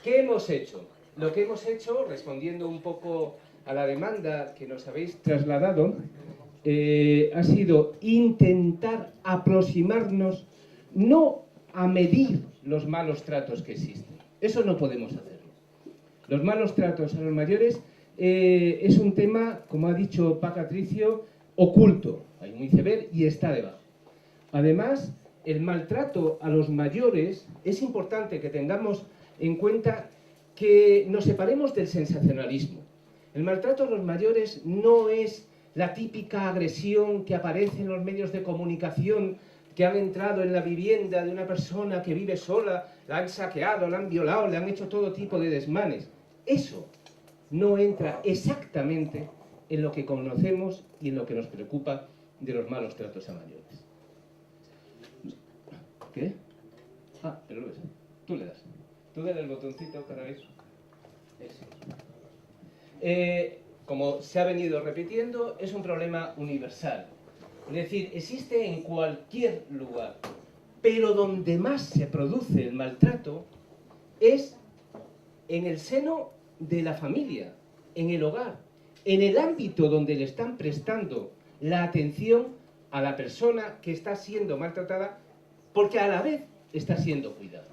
¿Qué hemos hecho? Lo que hemos hecho, respondiendo un poco a la demanda que nos habéis trasladado, ha sido intentar aproximarnos no a medir los malos tratos que existen. Eso no podemos hacerlo. Los malos tratos a los mayores es un tema, como ha dicho Patricio, oculto. Hay un iceberg y está debajo. Además, el maltrato a los mayores es importante que tengamos en cuenta que nos separemos del sensacionalismo. El maltrato a los mayores no es la típica agresión que aparece en los medios de comunicación, que han entrado en la vivienda de una persona que vive sola, la han saqueado, la han violado, le han hecho todo tipo de desmanes. Eso no entra exactamente en lo que conocemos y en lo que nos preocupa de los malos tratos a mayores. ¿Qué? Ah, pero lo ves. Tú le das. Tú dale el botoncito cada vez. Eso. Como se ha venido repitiendo, es un problema universal. Es decir, existe en cualquier lugar. Pero donde más se produce el maltrato es en el seno de la familia, en el hogar, en el ámbito donde le están prestando la atención a la persona que está siendo maltratada, porque a la vez está siendo cuidada.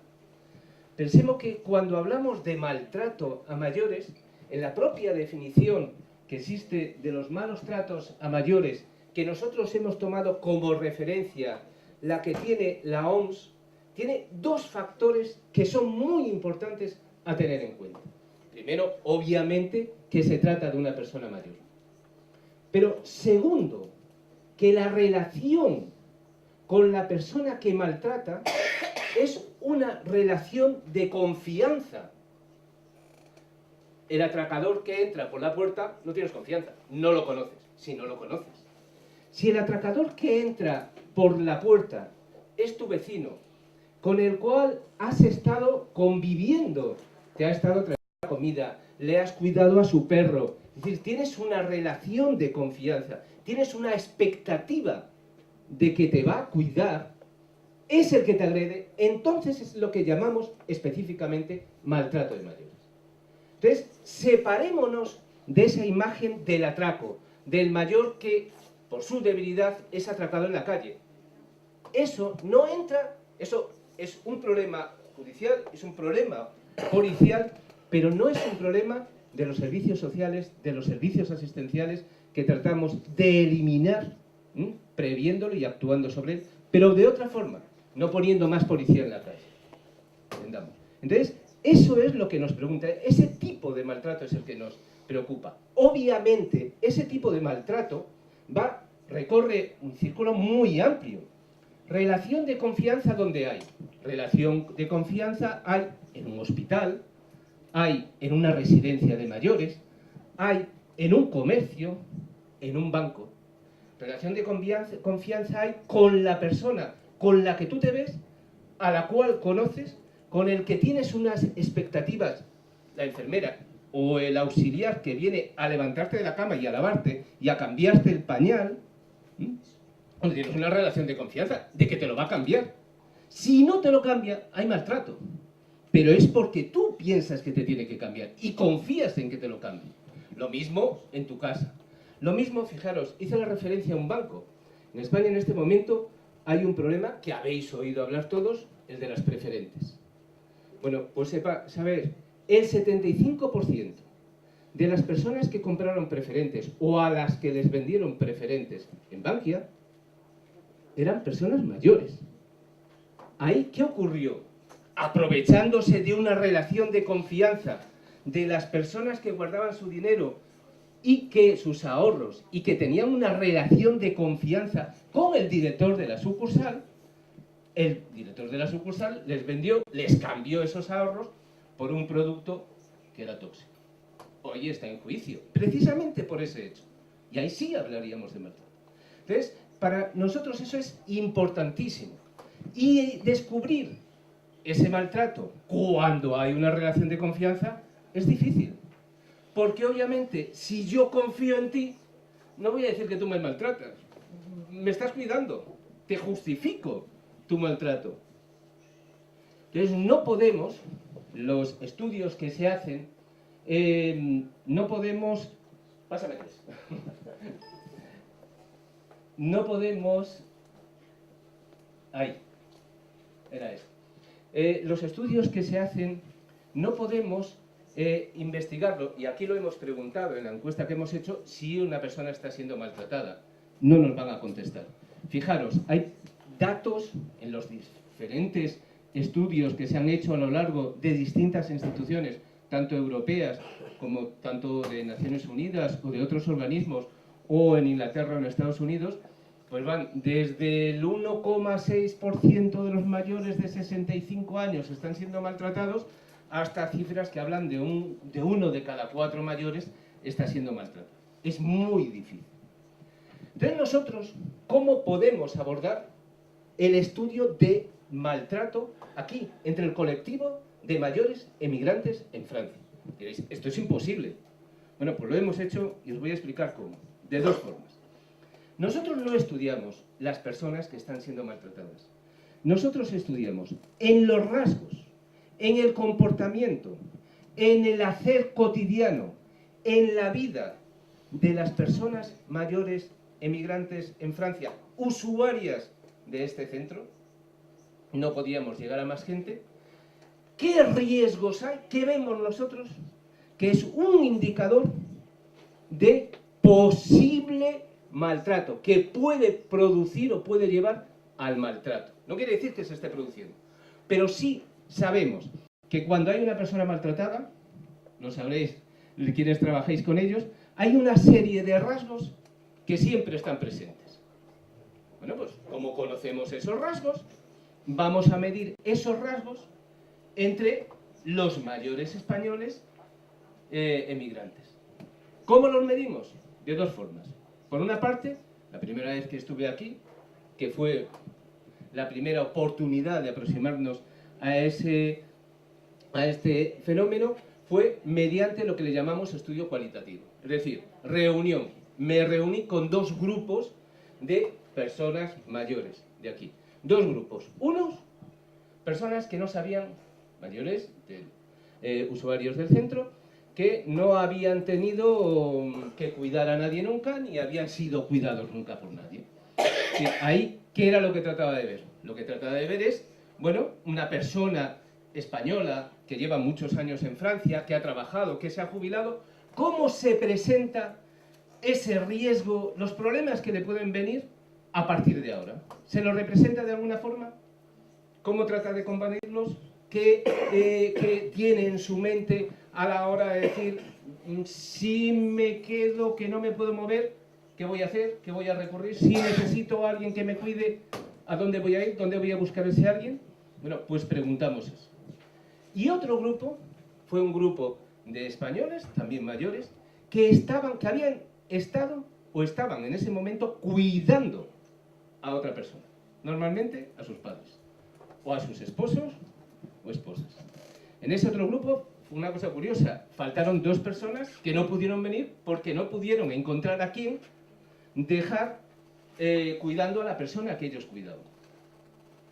Pensemos que cuando hablamos de maltrato a mayores, en la propia definición que existe de los malos tratos a mayores, que nosotros hemos tomado como referencia la que tiene la OMS, tiene dos factores que son muy importantes a tener en cuenta. Primero, obviamente, que se trata de una persona mayor. Pero segundo, que la relación con la persona que maltrata es una relación de confianza. El atracador que entra por la puerta no tienes confianza, no lo conoces, si no lo conoces. Si el atracador que entra por la puerta es tu vecino, con el cual has estado conviviendo, te ha estado trayendo comida, le has cuidado a su perro, es decir, tienes una relación de confianza, tienes una expectativa de que te va a cuidar, es el que te agrede, entonces es lo que llamamos específicamente maltrato de mayores. Entonces, separémonos de esa imagen del atraco, del mayor que, por su debilidad, es atracado en la calle. Eso no entra, eso es un problema judicial, es un problema policial, pero no es un problema de los servicios sociales, de los servicios asistenciales que tratamos de eliminar, previéndolo y actuando sobre él, pero de otra forma, no poniendo más policía en la calle. ¿Entendamos? Entonces, eso es lo que nos pregunta, ese tipo de maltrato es el que nos preocupa. Obviamente, ese tipo de maltrato recorre un círculo muy amplio. Relación de confianza, ¿dónde hay? Relación de confianza hay en un hospital, hay en una residencia de mayores, hay en un comercio, en un banco. Relación de confianza hay con la persona con la que tú te ves, a la cual conoces, con el que tienes unas expectativas, la enfermera o el auxiliar que viene a levantarte de la cama y a lavarte y a cambiarte el pañal, donde tienes una relación de confianza, de que te lo va a cambiar. Si no te lo cambia, hay maltrato. Pero es porque tú piensas que te tiene que cambiar y confías en que te lo cambie. Lo mismo en tu casa. Lo mismo, fijaros, hice la referencia a un banco. En España en este momento hay un problema que habéis oído hablar todos, el de las preferentes. Bueno, pues saber, el 75% de las personas que compraron preferentes o a las que les vendieron preferentes en Bankia eran personas mayores. ¿Ahí qué ocurrió? Aprovechándose de una relación de confianza de las personas que guardaban su dinero y que sus ahorros, y que tenían una relación de confianza con el director de la sucursal, el director de la sucursal les vendió, les cambió esos ahorros por un producto que era tóxico. Hoy está en juicio, precisamente por ese hecho. Y ahí sí hablaríamos de maltrato. Entonces, para nosotros eso es importantísimo. Y descubrir ese maltrato cuando hay una relación de confianza es difícil. Porque obviamente, si yo confío en ti, no voy a decir que tú me maltratas. Me estás cuidando. Te justifico tu maltrato. Entonces no podemos, los estudios que se hacen, no podemos... Pásame tres. No podemos... Ahí. Era eso. Los estudios que se hacen, no podemos investigarlo, y aquí lo hemos preguntado en la encuesta que hemos hecho, si una persona está siendo maltratada. No nos van a contestar. Fijaros, hay datos en los diferentes estudios que se han hecho a lo largo de distintas instituciones, tanto europeas como tanto de Naciones Unidas o de otros organismos, o en Inglaterra o en Estados Unidos, pues van desde el 1,6% de los mayores de 65 años están siendo maltratados, hasta cifras que hablan de uno de cada 4 mayores está siendo maltratado. Es muy difícil. Entonces nosotros, ¿cómo podemos abordar el estudio de maltrato aquí, entre el colectivo de mayores emigrantes en Francia? Diréis, esto es imposible. Bueno, pues lo hemos hecho y os voy a explicar cómo. De dos formas. Nosotros no estudiamos las personas que están siendo maltratadas. Nosotros estudiamos en los rasgos, en el comportamiento, en el hacer cotidiano, en la vida de las personas mayores emigrantes en Francia, usuarias de este centro. No podíamos llegar a más gente. ¿Qué riesgos hay? ¿Qué vemos nosotros? Que es un indicador de posible maltrato, que puede producir o puede llevar al maltrato. No quiere decir que se esté produciendo, pero sí sabemos que cuando hay una persona maltratada, lo sabréis quienes trabajéis con ellos, hay una serie de rasgos que siempre están presentes. Bueno, pues como conocemos esos rasgos, vamos a medir esos rasgos entre los mayores españoles emigrantes. ¿Cómo los medimos? De dos formas. Por una parte, la primera vez que estuve aquí, que fue la primera oportunidad de aproximarnos a este fenómeno, fue mediante lo que le llamamos estudio cualitativo. Es decir, reunión. Me reuní con dos grupos de personas mayores de aquí. Dos grupos. Unos, personas que no sabían, mayores, usuarios del centro, que no habían tenido que cuidar a nadie nunca, ni habían sido cuidados nunca por nadie. Sí, ahí, ¿qué era lo que trataba de ver? Lo que trataba de ver es, bueno, una persona española que lleva muchos años en Francia, que ha trabajado, que se ha jubilado, ¿cómo se presenta ese riesgo, los problemas que le pueden venir a partir de ahora? ¿Se los representa de alguna forma? ¿Cómo trata de combatirlos? ¿Qué tiene en su mente a la hora de decir, si me quedo, que no me puedo mover, qué voy a hacer, qué voy a recurrir? Si necesito a alguien que me cuide, ¿a dónde voy a ir? ¿Dónde voy a buscar ese alguien? Bueno, pues preguntamos eso. Y otro grupo fue un grupo de españoles, también mayores, que habían estado o estaban en ese momento cuidando a otra persona, normalmente a sus padres, o a sus esposos o esposas. En ese otro grupo fue una cosa curiosa, faltaron dos personas que no pudieron venir porque no pudieron encontrar a quién dejar cuidando a la persona que ellos cuidaban.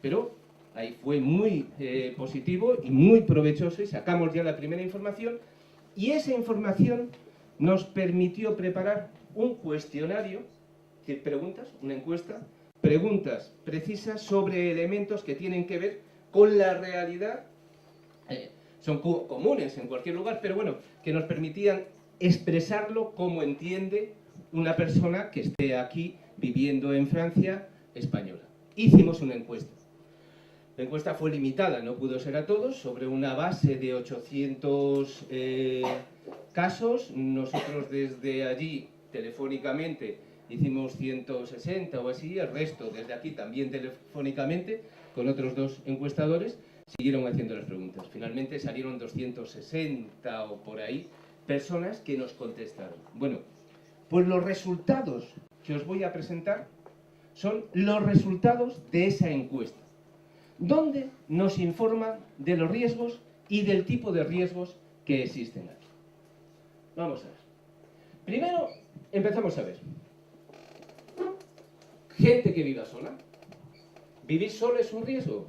Pero ahí fue muy positivo y muy provechoso, y sacamos ya la primera información, y esa información nos permitió preparar un cuestionario, que preguntas, una encuesta, preguntas precisas sobre elementos que tienen que ver con la realidad, son comunes en cualquier lugar, pero bueno, que nos permitían expresarlo como entiende una persona que esté aquí viviendo en Francia española. Hicimos una encuesta. La encuesta fue limitada, no pudo ser a todos, sobre una base de 800 casos. Nosotros desde allí, telefónicamente, hicimos 160 o así, el resto desde aquí también telefónicamente, con otros dos encuestadores, siguieron haciendo las preguntas. Finalmente salieron 260 o por ahí personas que nos contestaron. Bueno, pues los resultados que os voy a presentar son los resultados de esa encuesta, donde nos informan de los riesgos y del tipo de riesgos que existen aquí. Vamos a ver. Primero, empezamos a ver. Gente que viva sola. ¿Vivir solo es un riesgo?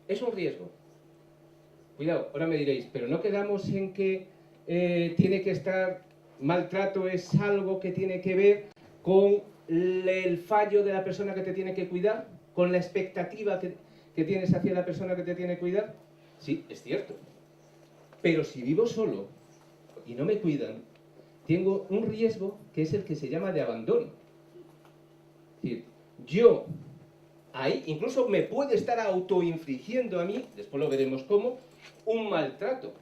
Es un riesgo. Cuidado, ahora me diréis, pero no quedamos en que tiene que estar, maltrato es algo que tiene que ver con el fallo de la persona que te tiene que cuidar, con la expectativa que tienes hacia la persona que te tiene que cuidar. Sí, es cierto. Pero si vivo solo y no me cuidan, tengo un riesgo que es el que se llama de abandono. Es decir, yo ahí incluso me puede estar autoinfligiendo a mí, después lo veremos cómo, un maltrato.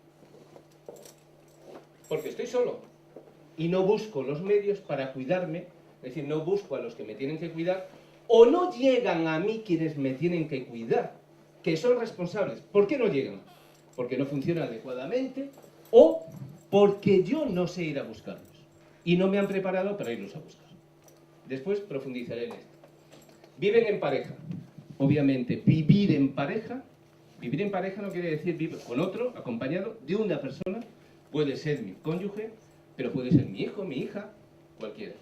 Porque estoy solo y no busco los medios para cuidarme, es decir, no busco a los que me tienen que cuidar, o no llegan a mí quienes me tienen que cuidar, que son responsables. ¿Por qué no llegan? Porque no funcionan adecuadamente o porque yo no sé ir a buscarlos y no me han preparado para irlos a buscar. Después profundizaré en esto. Viven en pareja. Obviamente, vivir en pareja no quiere decir vivir con otro, acompañado de una persona. Puede ser mi cónyuge, pero puede ser mi hijo, mi hija, cualquiera.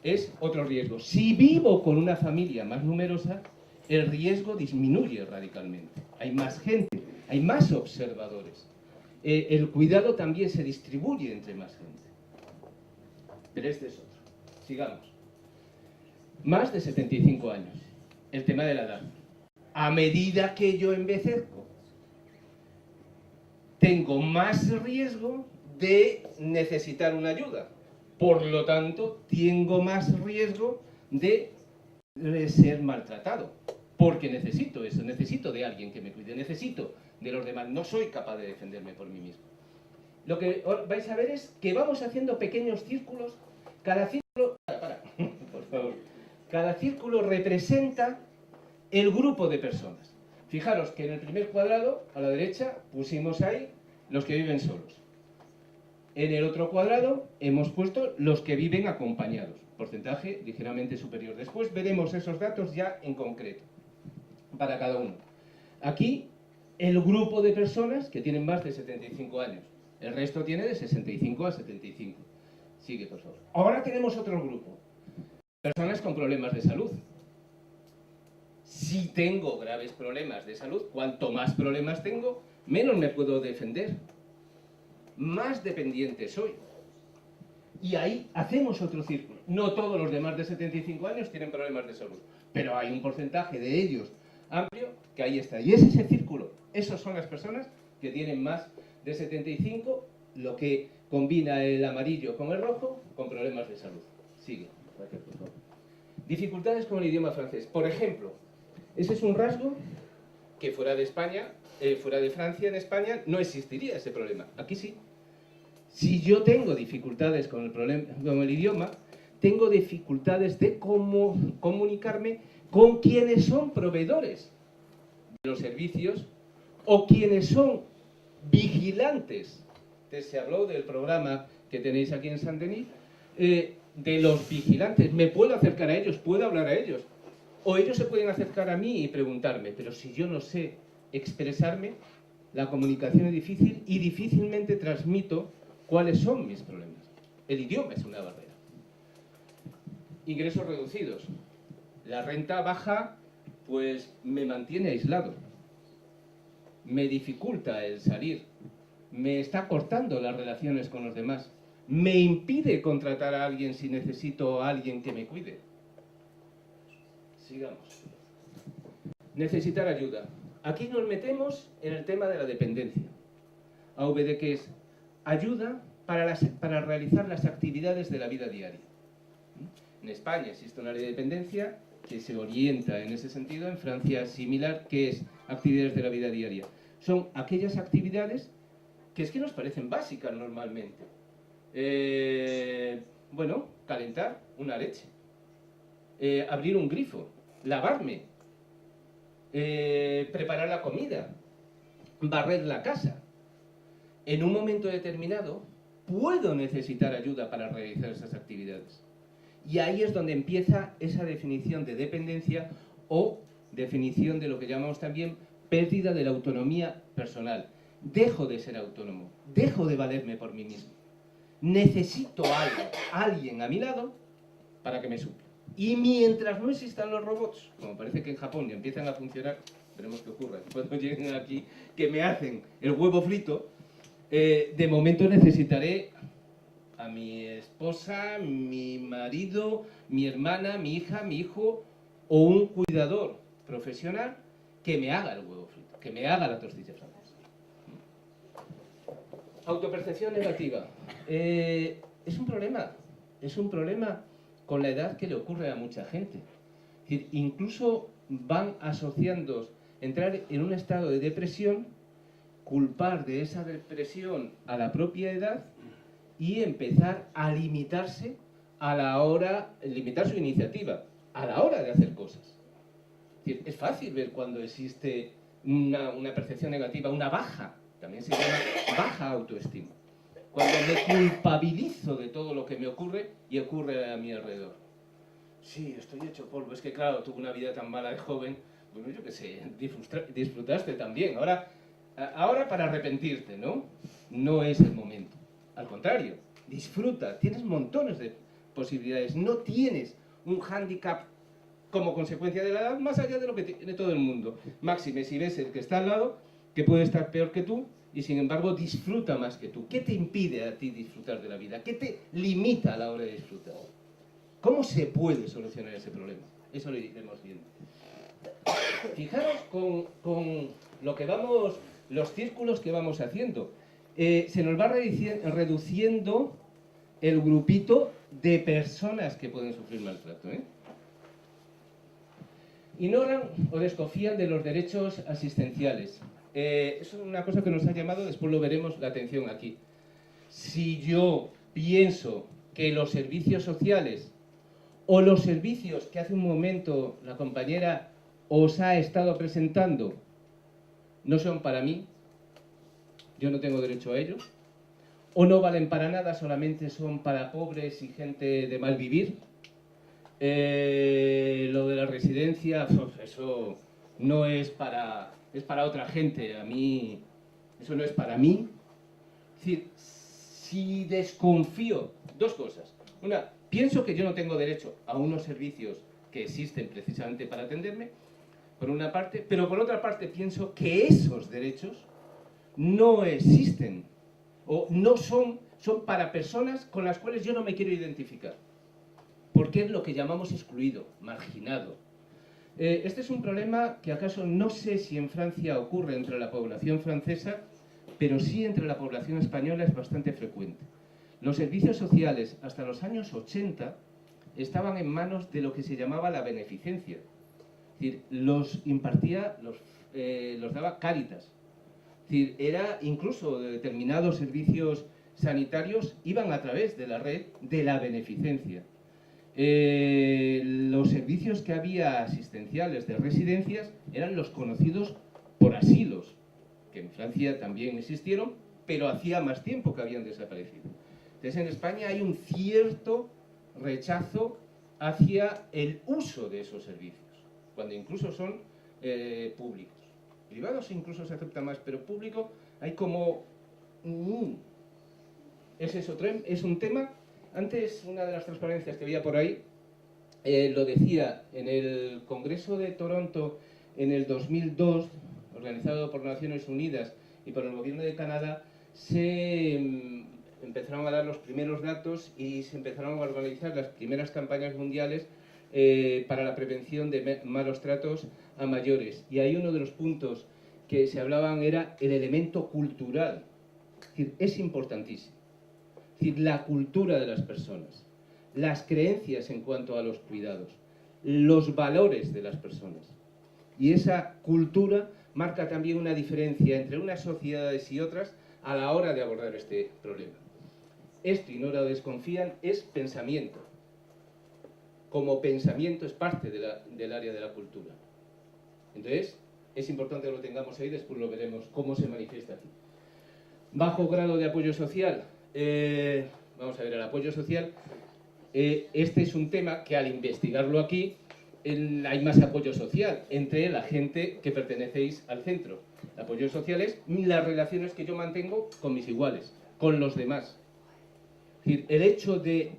Es otro riesgo. Si vivo con una familia más numerosa, el riesgo disminuye radicalmente. Hay más gente, hay más observadores. El cuidado también se distribuye entre más gente. Pero este es otro. Sigamos. Más de 75 años. El tema de la edad. A medida que yo envejezco, tengo más riesgo de necesitar una ayuda. Por lo tanto, tengo más riesgo de ser maltratado. Porque necesito eso, necesito de alguien que me cuide, necesito de los demás. No soy capaz de defenderme por mí mismo. Lo que vais a ver es que vamos haciendo pequeños círculos. Cada círculo... por favor. Cada círculo representa el grupo de personas. Fijaros que en el primer cuadrado, a la derecha, pusimos ahí los que viven solos. En el otro cuadrado hemos puesto los que viven acompañados. Porcentaje ligeramente superior. Después veremos esos datos ya en concreto, para cada uno. Aquí, el grupo de personas que tienen más de 75 años. El resto tiene de 65 a 75. Sigue, por favor. Ahora tenemos otro grupo. Personas con problemas de salud. Si tengo graves problemas de salud, cuanto más problemas tengo, menos me puedo defender. Más dependiente soy. Y ahí hacemos otro círculo. No todos los de más de 75 años tienen problemas de salud, pero hay un porcentaje de ellos amplio que ahí está. Y es ese círculo. Esas son las personas que tienen más de 75, lo que combina el amarillo con el rojo, con problemas de salud. Sigue. Gracias, por favor. Dificultades con el idioma francés. Por ejemplo, ese es un rasgo que fuera de España, fuera de Francia, en España, no existiría ese problema. Aquí sí. Si yo tengo dificultades con el idioma, tengo dificultades de cómo comunicarme con quienes son proveedores de los servicios o quienes son vigilantes. Se habló del programa que tenéis aquí en Saint-Denis, de los vigilantes. Me puedo acercar a ellos, puedo hablar a ellos. O ellos se pueden acercar a mí y preguntarme, pero si yo no sé expresarme, la comunicación es difícil y difícilmente transmito cuáles son mis problemas. El idioma es una barrera. Ingresos reducidos. La renta baja, pues me mantiene aislado. Me dificulta el salir. Me está cortando las relaciones con los demás. Me impide contratar a alguien si necesito a alguien que me cuide. Sigamos. Necesitar ayuda. Aquí nos metemos en el tema de la dependencia. AVD, que es ayuda para realizar las actividades de la vida diaria. En España existe una ley de dependencia que se orienta en ese sentido. En Francia es similar, que es actividades de la vida diaria. Son aquellas actividades que es que nos parecen básicas normalmente. Bueno, calentar una leche, abrir un grifo, lavarme, preparar la comida, barrer la casa. En un momento determinado puedo necesitar ayuda para realizar esas actividades. Y ahí es donde empieza esa definición de dependencia o definición de lo que llamamos también pérdida de la autonomía personal. Dejo de ser autónomo, dejo de valerme por mí mismo. Necesito algo, alguien a mi lado para que me supla. Y mientras no existan los robots, como parece que en Japón ya empiezan a funcionar esperemos que ocurra, cuando lleguen aquí, que me hacen el huevo frito, de momento necesitaré a mi esposa, mi marido, mi hermana, mi hija, mi hijo o un cuidador profesional que me haga el huevo frito, que me haga la tortilla francesa. Autopercepción negativa. Es un problema con la edad que le ocurre a mucha gente. Es decir, incluso van asociando entrar en un estado de depresión, culpar de esa depresión a la propia edad y empezar a limitarse a la hora, limitar su iniciativa a la hora de hacer cosas. Es decir, es fácil ver cuando existe una percepción negativa, una baja, también se llama baja autoestima. Cuando me culpabilizo de todo lo que me ocurre y ocurre a mi alrededor. Sí, estoy hecho polvo, es que claro, tuve una vida tan mala de joven, bueno, yo qué sé, disfrutaste también. Ahora para arrepentirte, ¿no? No es el momento. Al contrario, disfruta, tienes montones de posibilidades, no tienes un hándicap como consecuencia de la edad más allá de lo que tiene todo el mundo. Máxime, si ves el que está al lado, que puede estar peor que tú, y sin embargo disfruta más que tú. ¿Qué te impide a ti disfrutar de la vida? ¿Qué te limita a la hora de disfrutar? ¿Cómo se puede solucionar ese problema? Eso lo iremos viendo. Fijaros con lo que vamos, los círculos que vamos haciendo. Se nos va reduciendo el grupito de personas que pueden sufrir maltrato. Ignoran o desconfían de los derechos asistenciales. Eso es una cosa que nos ha llamado, después lo veremos, la atención aquí. Si yo pienso que los servicios sociales o los servicios que hace un momento la compañera os ha estado presentando no son para mí, yo no tengo derecho a ellos, o no valen para nada, solamente son para pobres y gente de mal vivir. Lo de la residencia, eso no es para... es para otra gente, a mí... eso no es para mí. Es decir, si desconfío... dos cosas. Una, pienso que yo no tengo derecho a unos servicios que existen precisamente para atenderme, por una parte, pero por otra parte pienso que esos derechos no existen o no son para personas con las cuales yo no me quiero identificar, porque es lo que llamamos excluido, marginado. Este es un problema que acaso no sé si en Francia ocurre entre la población francesa, pero sí entre la población española es bastante frecuente. Los servicios sociales hasta los años 80 estaban en manos de lo que se llamaba la beneficencia. Es decir, los impartía, los daba Cáritas. Es decir, era incluso determinados servicios sanitarios iban a través de la red de la beneficencia. Los servicios que había asistenciales de residencias eran los conocidos por asilos, que en Francia también existieron, pero hacía más tiempo que habían desaparecido. Entonces en España hay un cierto rechazo hacia el uso de esos servicios, cuando incluso son públicos. Privados incluso se acepta más, pero público hay como... es un tema. Antes, una de las transparencias que había por ahí, lo decía, en el Congreso de Toronto en el 2002, organizado por Naciones Unidas y por el Gobierno de Canadá, se empezaron a dar los primeros datos y se empezaron a organizar las primeras campañas mundiales para la prevención de malos tratos a mayores. Y ahí uno de los puntos que se hablaban era el elemento cultural. Es decir, es importantísimo. Es decir, la cultura de las personas, las creencias en cuanto a los cuidados, los valores de las personas. Y esa cultura marca también una diferencia entre unas sociedades y otras a la hora de abordar este problema. Esto, ignora o desconfían, es pensamiento. Como pensamiento es parte del área de la cultura. Entonces, es importante que lo tengamos ahí, después lo veremos cómo se manifiesta aquí. Bajo grado de apoyo social. Vamos a ver, el apoyo social. Este es un tema que al investigarlo aquí hay más apoyo social entre la gente que pertenecéis al centro. El apoyo social es las relaciones que yo mantengo con mis iguales, con los demás. Es decir, el hecho de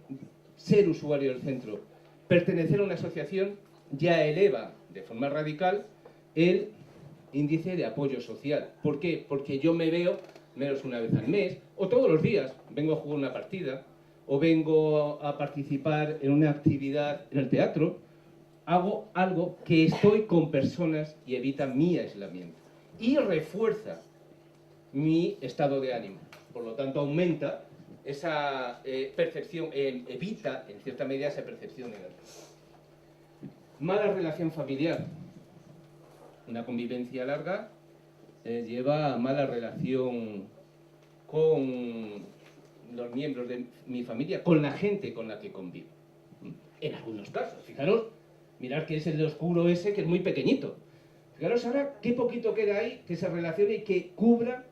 ser usuario del centro, pertenecer a una asociación, ya eleva de forma radical el índice de apoyo social. ¿Por qué? Porque yo me veo menos una vez al mes, o todos los días, vengo a jugar una partida, o vengo a participar en una actividad en el teatro, hago algo que estoy con personas y evita mi aislamiento. Y refuerza mi estado de ánimo. Por lo tanto, aumenta esa percepción, evita en cierta medida esa percepción negativa. Mala relación familiar. Una convivencia larga lleva a mala relación con los miembros de mi familia, con la gente con la que convivo. En algunos casos, fijaros, mirad que es el oscuro ese que es muy pequeñito. Fijaros ahora qué poquito queda ahí que se relacione y que cubra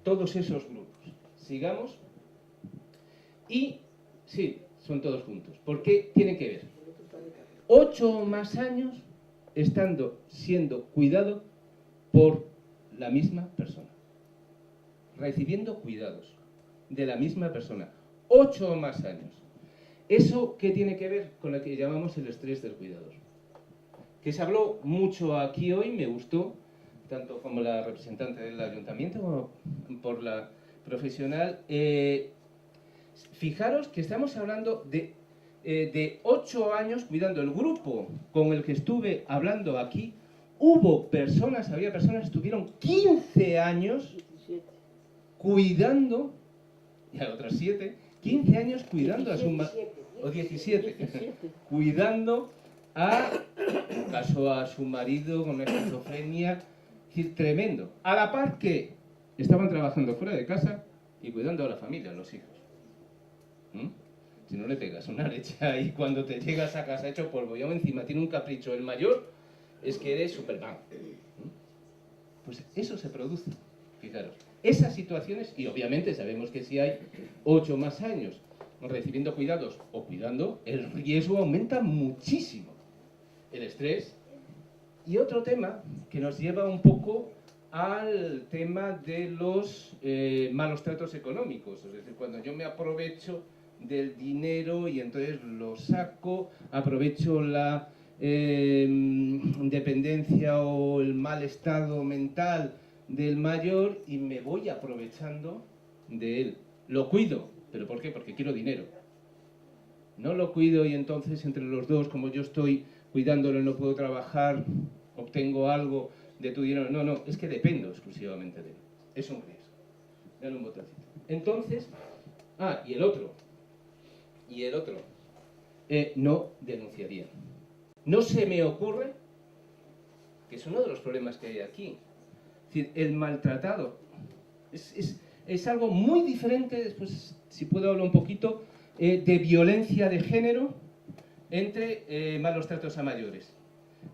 todos esos grupos. Sigamos. Y, sí, son todos juntos. ¿Por qué tienen que ver? 8 o más años siendo cuidado por la misma persona. Recibiendo cuidados de la misma persona. 8 o más años. ¿Eso qué tiene que ver con lo que llamamos el estrés del cuidador? Que se habló mucho aquí hoy, me gustó, tanto como la representante del ayuntamiento como por la profesional. Fijaros que estamos hablando de 8 años cuidando. El grupo con el que estuve hablando aquí, había personas que estuvieron 15 años cuidando, y a otras 7, 15 años cuidando 17, a su marido, o 17, cuidando a su marido con una esquizofrenia, es decir, tremendo. A la par que estaban trabajando fuera de casa y cuidando a la familia, a los hijos. Si no le pegas una leche ahí cuando te llegas a casa hecho polvo y aún encima tiene un capricho el mayor, es que eres Superman. Pues eso se produce, fijaros. Esas situaciones, y obviamente sabemos que si hay 8 más años recibiendo cuidados o cuidando, el riesgo aumenta muchísimo. El estrés. Y otro tema que nos lleva un poco al tema de los malos tratos económicos. Es decir, cuando yo me aprovecho del dinero y entonces lo saco, aprovecho la dependencia o el mal estado mental del mayor y me voy aprovechando de él. Lo cuido, ¿pero por qué? Porque quiero dinero. No lo cuido y entonces entre los dos, como yo estoy cuidándolo y no puedo trabajar, obtengo algo de tu dinero. No, no, es que dependo exclusivamente de él. Es un riesgo. Dale un botoncito. Entonces, y el otro, no denunciaría. No se me ocurre, que es uno de los problemas que hay aquí, es decir, el maltratado es algo muy diferente, después si puedo hablar un poquito, de violencia de género entre malos tratos a mayores.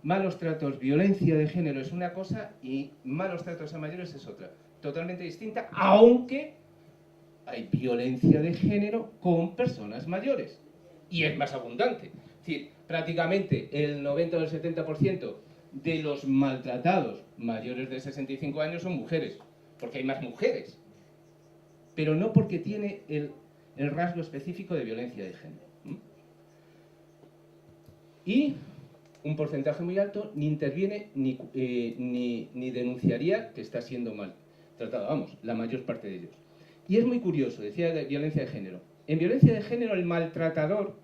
Malos tratos, violencia de género es una cosa y malos tratos a mayores es otra, totalmente distinta, aunque hay violencia de género con personas mayores y es más abundante. Es decir, prácticamente el 90 o el 70% de los maltratados mayores de 65 años son mujeres, porque hay más mujeres, pero no porque tiene el rasgo específico de violencia de género. Y un porcentaje muy alto ni interviene ni denunciaría que está siendo maltratado, vamos, la mayor parte de ellos. Y es muy curioso, decía de violencia de género. En violencia de género el maltratador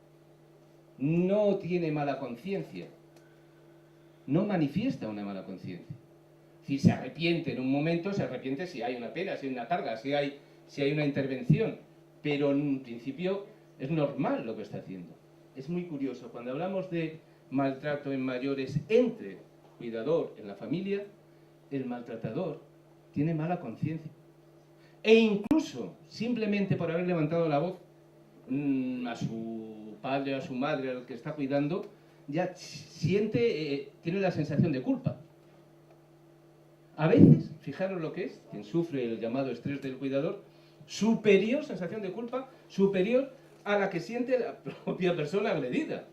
no tiene mala conciencia, no manifiesta una mala conciencia. Si se arrepiente en un momento, se arrepiente si hay una pena, si hay una carga, si hay una intervención, pero en principio es normal lo que está haciendo. Es muy curioso, cuando hablamos de maltrato en mayores entre cuidador en la familia, el maltratador tiene mala conciencia. E incluso, simplemente por haber levantado la voz a su padre, a su madre, al que está cuidando, ya tiene la sensación de culpa. A veces, fijaros lo que es, quien sufre el llamado estrés del cuidador, sensación de culpa, superior a la que siente la propia persona agredida.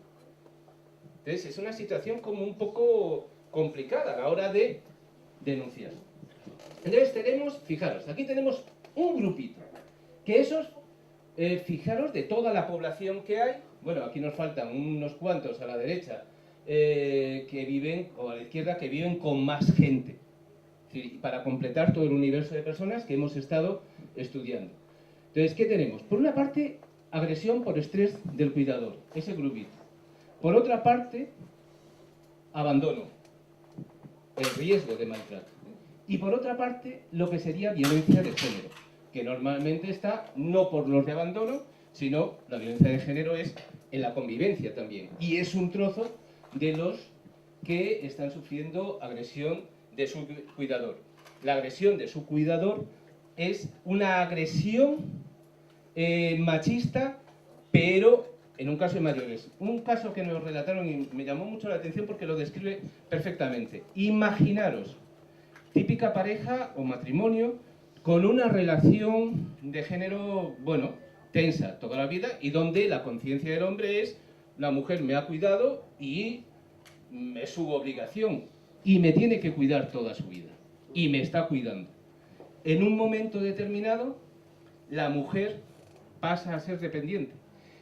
Entonces, es una situación como un poco complicada a la hora de denunciar. Entonces fijaros, aquí tenemos un grupito, que esos, fijaros, de toda la población que hay, bueno, aquí nos faltan unos cuantos a la derecha, que viven, o a la izquierda, que viven con más gente. Es decir, para completar todo el universo de personas que hemos estado estudiando. Entonces, ¿qué tenemos? Por una parte, agresión por estrés del cuidador, ese grupito. Por otra parte, abandono, el riesgo de maltrato. Y por otra parte, lo que sería violencia de género, que normalmente está no por los de abandono, sino la violencia de género es en la convivencia también. Y es un trozo de los que están sufriendo agresión de su cuidador. La agresión de su cuidador es una agresión machista, pero en un caso de mayores. Un caso que nos relataron y me llamó mucho la atención porque lo describe perfectamente. Imaginaros, típica pareja o matrimonio con una relación de género, bueno, tensa toda la vida y donde la conciencia del hombre es la mujer me ha cuidado y es su obligación y me tiene que cuidar toda su vida y me está cuidando. En un momento determinado, la mujer pasa a ser dependiente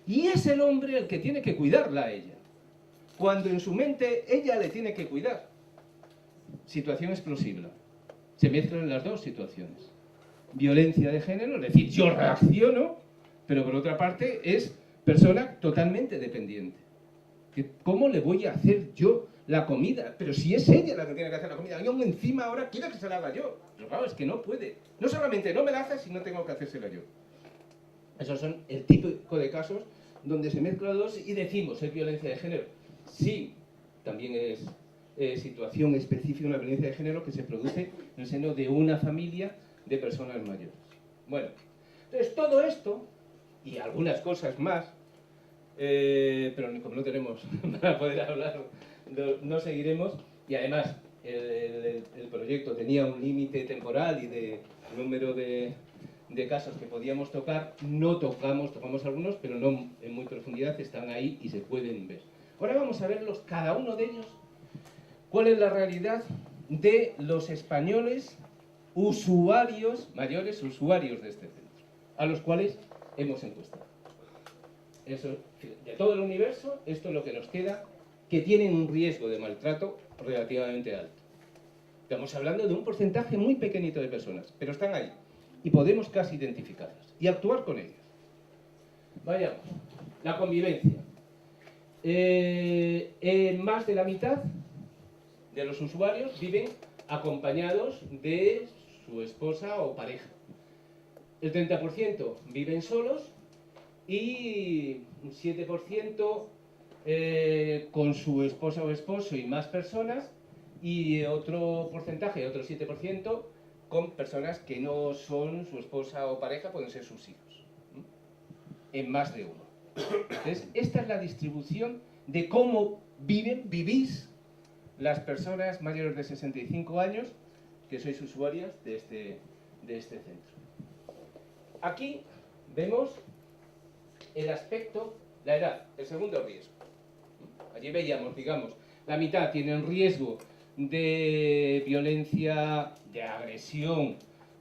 y es el hombre el que tiene que cuidarla a ella, cuando en su mente ella le tiene que cuidar. Situación explosiva. Se mezclan las dos situaciones. Violencia de género, es decir, yo reacciono, pero por otra parte es persona totalmente dependiente. ¿Cómo le voy a hacer yo la comida? Pero si es ella la que tiene que hacer la comida, y aún encima ahora quiere que se la haga yo. Pero claro, es que no puede. No solamente no me la hace, sino tengo que hacérsela yo. Esos son el típico de casos donde se mezclan los y decimos, ¿es violencia de género? Sí, también es situación específica, una violencia de género que se produce en el seno de una familia de personas mayores. Bueno, entonces todo esto, y algunas cosas más, pero como no tenemos para poder hablar, no seguiremos, y además el proyecto tenía un límite temporal y de número de casos que podíamos tocar, no tocamos algunos, pero no en muy profundidad, están ahí y se pueden ver. Ahora vamos a verlos, cada uno de ellos, cuál es la realidad de los españoles usuarios, mayores usuarios de este centro, a los cuales hemos encuestado. Eso, de todo el universo, esto es lo que nos queda, que tienen un riesgo de maltrato relativamente alto. Estamos hablando de un porcentaje muy pequeñito de personas, pero están ahí y podemos casi identificarlas y actuar con ellas. Vayamos, la convivencia. Más de la mitad de los usuarios viven acompañados de su esposa o pareja. El 30% viven solos y un 7% con su esposa o esposo y más personas, y otro porcentaje, otro 7%, con personas que no son su esposa o pareja, pueden ser sus hijos, en más de uno. Entonces, esta es la distribución de cómo vivís las personas mayores de 65 años que sois usuarias de este centro. Aquí vemos el aspecto, la edad, el segundo riesgo. Allí veíamos, digamos, la mitad tienen riesgo de violencia, de agresión,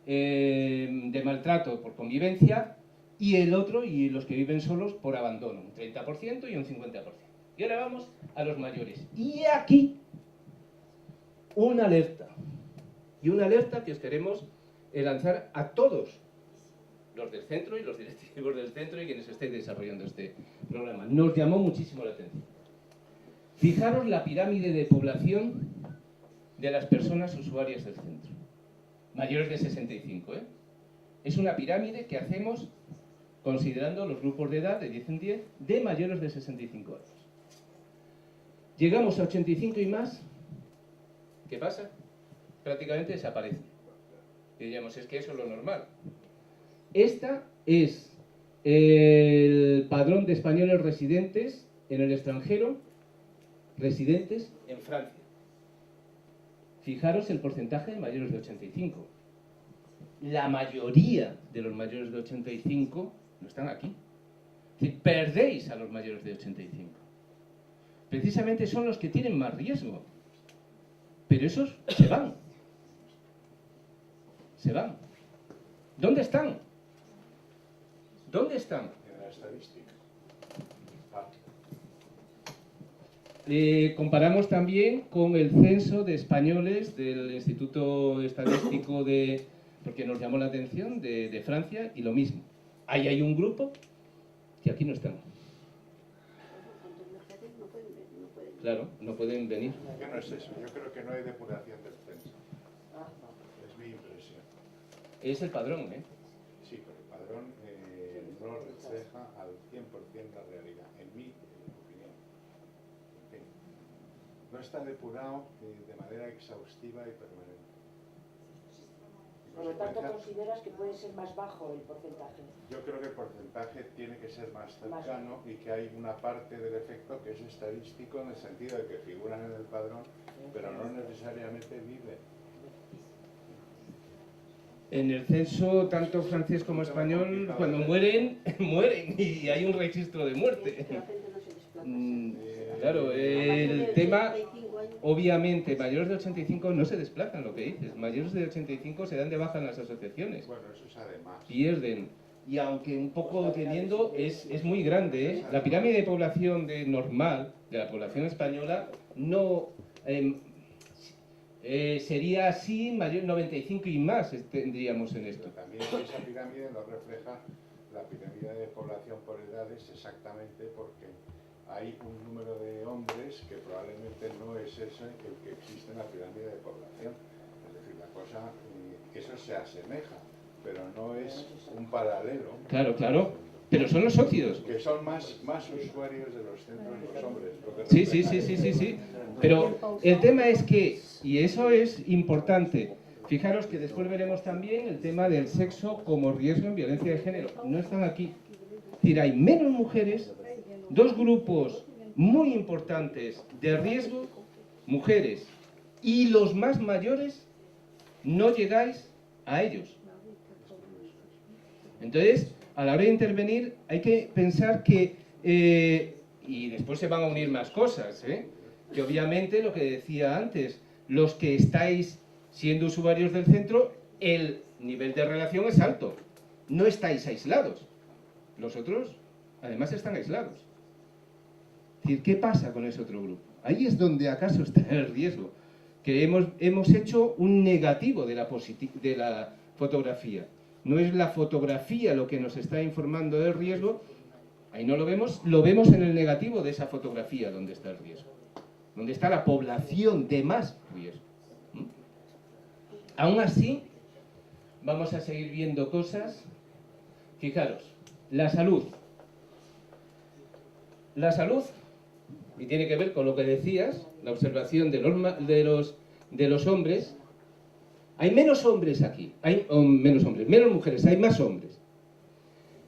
de maltrato por convivencia, y el otro, y los que viven solos, por abandono, un 30% y un 50%. Y ahora vamos a los mayores. Y aquí, una alerta. Y una alerta que os queremos lanzar a todos los del centro y los directivos del centro y quienes estéis desarrollando este programa. Nos llamó muchísimo la atención. Fijaros la pirámide de población de las personas usuarias del centro. Mayores de 65, ¿eh? Es una pirámide que hacemos considerando los grupos de edad de 10 en 10 de mayores de 65 años. Llegamos a 85 y más, ¿qué pasa? Prácticamente desaparece. Y diríamos, es que eso es lo normal. Esta es el padrón de españoles residentes en el extranjero, residentes en Francia. Fijaros el porcentaje de mayores de 85. La mayoría de los mayores de 85 no están aquí. Es decir, perdéis a los mayores de 85. Precisamente son los que tienen más riesgo. Pero esos se van. Se van. ¿Dónde están? ¿Dónde están? En la estadística. Comparamos también con el censo de españoles del Instituto Estadístico porque nos llamó la atención, de Francia, y lo mismo. Ahí hay un grupo que aquí no están. Claro, no pueden venir. ¿Qué no es eso? Yo creo que no hay depuración del censo. Es mi impresión. Es el padrón, ¿eh? Sí, pero el padrón no refleja al 100% la realidad, en mi opinión. En fin, no está depurado de manera exhaustiva y permanente. Por lo tanto, ¿consideras que puede ser más bajo el porcentaje? Yo creo que el porcentaje tiene que ser más cercano y que hay una parte del efecto que es estadístico en el sentido de que figuran en el padrón, pero no necesariamente viven. En el censo, tanto francés como español, cuando mueren, mueren y hay un registro de muerte. Claro, el tema, obviamente, mayores de 85 no se desplazan, lo que dices. Mayores de 85 se dan de baja en las asociaciones. Bueno, eso es además. Pierden. Y aunque un poco teniendo, es muy grande, ¿eh? La pirámide de población normal de la población española no sería así, mayor 95 y más tendríamos en esto. Pero también esa pirámide no refleja la pirámide de población por edades exactamente porque hay un número de hombres que probablemente no es ese el que existe en la pirámide de población. Es decir, la cosa, eso se asemeja, pero no es un paralelo. Claro, claro. Pero son los socios. Que son más usuarios de los centros los hombres. Sí. Pero el tema es que, y eso es importante, fijaros que después veremos también el tema del sexo como riesgo en violencia de género. No están aquí. Es decir, hay menos mujeres, dos grupos muy importantes de riesgo, mujeres, y los más mayores, no llegáis a ellos. Entonces, a la hora de intervenir, hay que pensar que, y después se van a unir más cosas, que obviamente lo que decía antes, los que estáis siendo usuarios del centro, el nivel de relación es alto, no estáis aislados. Los otros, además, están aislados. Es decir, ¿qué pasa con ese otro grupo? Ahí es donde acaso está el riesgo, que hemos hecho un negativo de la fotografía. No es la fotografía lo que nos está informando del riesgo, ahí no lo vemos en el negativo de esa fotografía donde está el riesgo, donde está la población de más riesgo. Aún así, vamos a seguir viendo cosas. Fijaros, la salud. La salud, y tiene que ver con lo que decías, la observación de los hombres. Hay menos hombres aquí, menos mujeres, hay más hombres.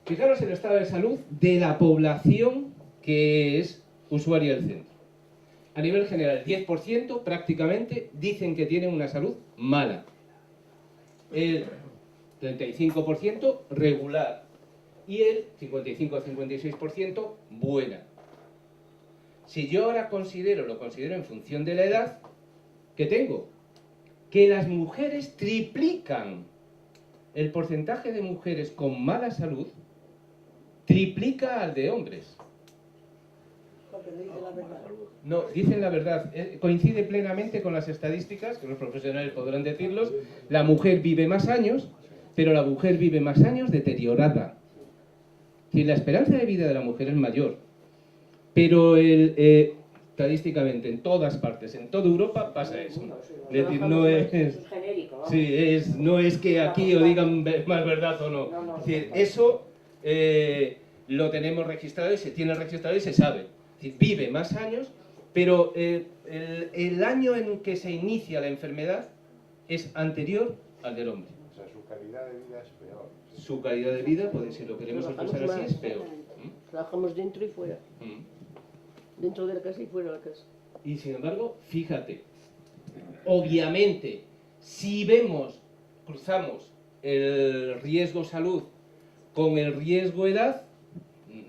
Fijaros el estado de salud de la población que es usuaria del centro. A nivel general, 10% prácticamente dicen que tienen una salud mala. El 35% regular y el 55-56% buena. Si yo ahora lo considero en función de la edad que tengo, que las mujeres triplican el porcentaje de mujeres con mala salud, triplica al de hombres. Porque no dice la verdad. No, dicen la verdad. Coincide plenamente con las estadísticas, que los profesionales podrán decirlos. La mujer vive más años, pero la mujer vive más años deteriorada. Si la esperanza de vida de la mujer es mayor, pero estadísticamente en todas partes, en toda Europa pasa eso. Es decir, no es genérico, ¿no? Sí, no es que aquí o digan más verdad o no. Es decir, eso lo tenemos registrado y se tiene registrado y se sabe. Es decir, vive más años, pero el año en que se inicia la enfermedad es anterior al del hombre. O sea, su calidad de vida es peor. Su calidad de vida, si lo queremos expresar así, es peor. Trabajamos dentro y fuera. Dentro de la casa y fuera de la casa. Y sin embargo, fíjate, obviamente, si cruzamos el riesgo salud con el riesgo edad,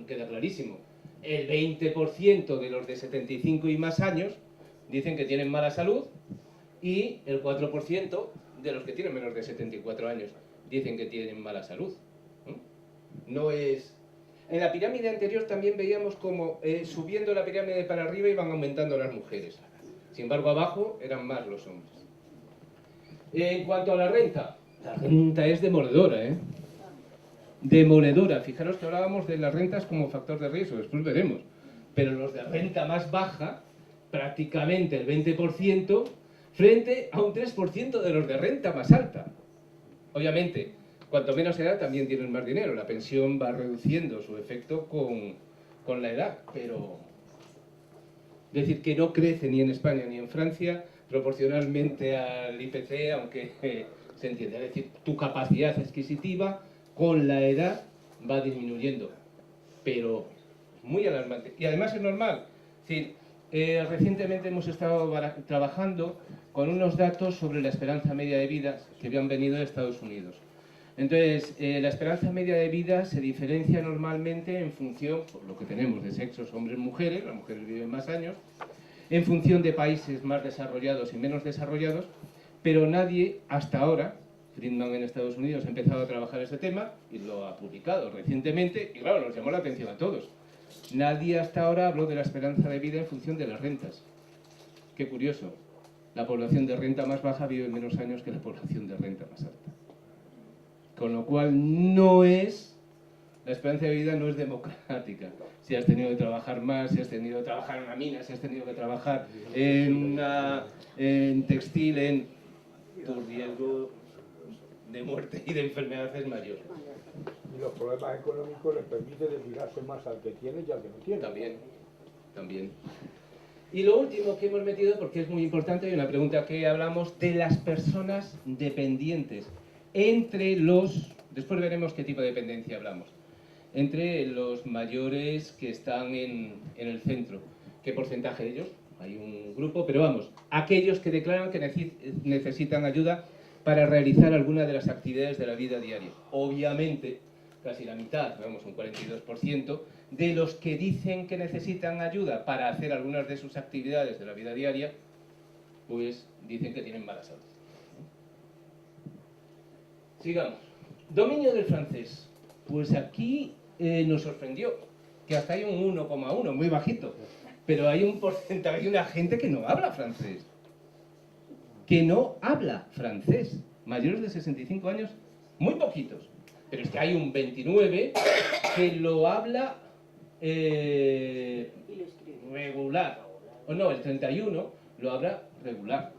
queda clarísimo. El 20% de los de 75 y más años dicen que tienen mala salud y el 4% de los que tienen menos de 74 años dicen que tienen mala salud. No es... En la pirámide anterior también veíamos como subiendo la pirámide para arriba iban aumentando las mujeres. Sin embargo, abajo eran más los hombres. En cuanto a la renta es demoledora, ¿eh? Demoledora. Fijaros que hablábamos de las rentas como factor de riesgo, después veremos. Pero los de renta más baja, prácticamente el 20%, frente a un 3% de los de renta más alta. Obviamente, cuanto menos edad también tienen más dinero. La pensión va reduciendo su efecto con la edad, pero es decir, que no crece ni en España ni en Francia proporcionalmente al IPC, aunque se entiende. Es decir, tu capacidad adquisitiva con la edad va disminuyendo, pero muy alarmante. Y además es normal. Es decir, recientemente hemos estado trabajando con unos datos sobre la esperanza media de vida que habían venido de Estados Unidos. Entonces, la esperanza media de vida se diferencia normalmente en función, por lo que tenemos de sexos, hombres y mujeres, las mujeres viven más años, en función de países más desarrollados y menos desarrollados, pero nadie hasta ahora, Friedman en Estados Unidos ha empezado a trabajar este tema y lo ha publicado recientemente, y claro, nos llamó la atención a todos. Nadie hasta ahora habló de la esperanza de vida en función de las rentas. Qué curioso, la población de renta más baja vive menos años que la población de renta más alta. Con lo cual la esperanza de vida no es democrática. Si has tenido que trabajar más, si has tenido que trabajar en una mina, si has tenido que trabajar en textil, tu riesgo de muerte y de enfermedad es mayor. Y los problemas económicos les permiten desligarse más al que tiene y al que no tiene. También. Y lo último que hemos metido, porque es muy importante, y una pregunta que hablamos de las personas dependientes. Después veremos qué tipo de dependencia hablamos, entre los mayores que están en el centro. ¿Qué porcentaje de ellos? Hay un grupo, pero vamos, aquellos que declaran que necesitan ayuda para realizar alguna de las actividades de la vida diaria. Obviamente, casi la mitad, vamos, un 42%, de los que dicen que necesitan ayuda para hacer algunas de sus actividades de la vida diaria, pues dicen que tienen mala salud. Sigamos. Dominio del francés. Pues aquí nos sorprendió que hasta hay un 1,1, muy bajito. Pero hay un porcentaje de una gente que no habla francés. Que no habla francés. Mayores de 65 años, muy poquitos. Pero es que hay un 29 que lo habla regular. O no, el 31 lo habla regular.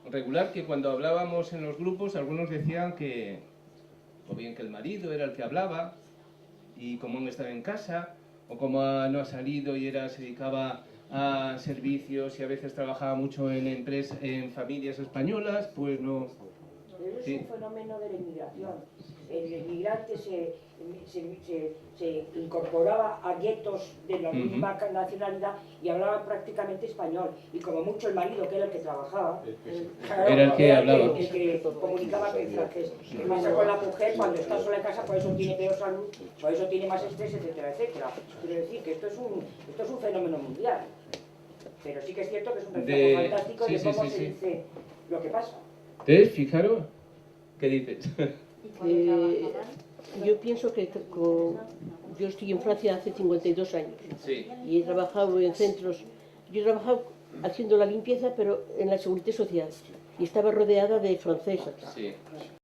Regular, que cuando hablábamos en los grupos algunos decían que o bien que el marido era el que hablaba y como no estaba en casa, o como no ha salido y se dedicaba a servicios y a veces trabajaba mucho en familias españolas, pues no. Pero es un fenómeno de la inmigración. El inmigrante se incorporaba a guetos de la misma nacionalidad y hablaba prácticamente español. Y como mucho el marido, que era el que trabajaba, era el que hablaba. El que comunicaba en francés. ¿Qué pasa con la mujer cuando está sola en casa? Por eso tiene peor salud, por eso tiene más estrés, etcétera, etcétera. Quiero decir que esto es un fenómeno mundial. Pero sí que es cierto que es un reflejo fantástico de cómo se dice lo que pasa. Entonces, fijaros, ¿qué dices? Yo pienso que yo estoy en Francia hace 52 años y he trabajado en centros. Yo he trabajado haciendo la limpieza, pero en la Seguridad Social, y estaba rodeada de franceses.